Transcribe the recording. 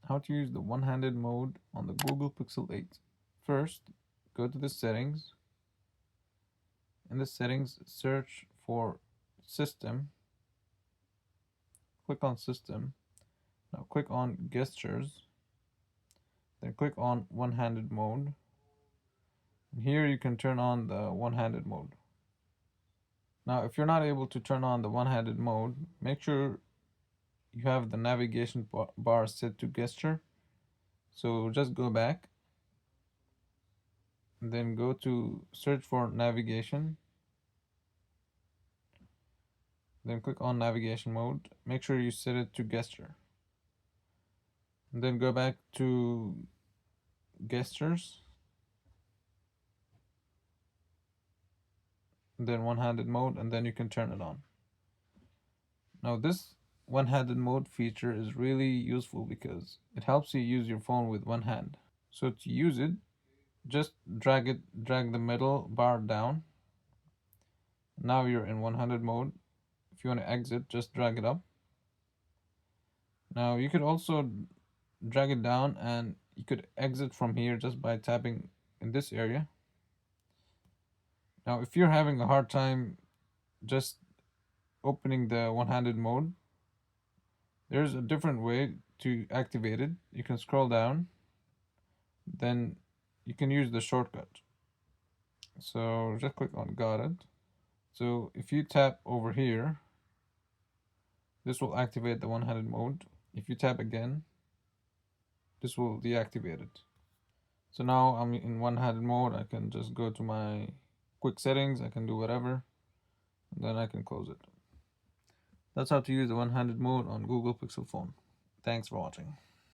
how to use the one-handed mode on the Google Pixel 8. First, go to the settings. In the settings, search for system. Click on system. Now click on gestures. Then click on one-handed mode. And here you can turn on the one-handed mode. Now, if you're not able to turn on the one-handed mode, make sure you have the navigation bar set to gesture. So just go back and then go to search for navigation. Then click on navigation mode. Make sure you set it to gesture. And then go back to gestures. And then one-handed mode, and then you can turn it on. Now this one-handed mode feature is really useful because it helps you use your phone with one hand. So to use it, just drag the middle bar down. Now you're in one-handed mode. If you want to exit, just drag it up. Now you could also drag it down and you could exit from here just by tapping in this area. Now if you're having a hard time just opening the one-handed mode, there's a different way to activate it. You can scroll down, then you can use the shortcut. So just click on got it. So if you tap over here, this will activate the one-handed mode. If you tap again, this will deactivate it. So now I'm in one-handed mode. I can just go to my quick settings. I can do whatever, and then I can close it. That's how to use the one-handed mode on Google Pixel phone. Thanks for watching.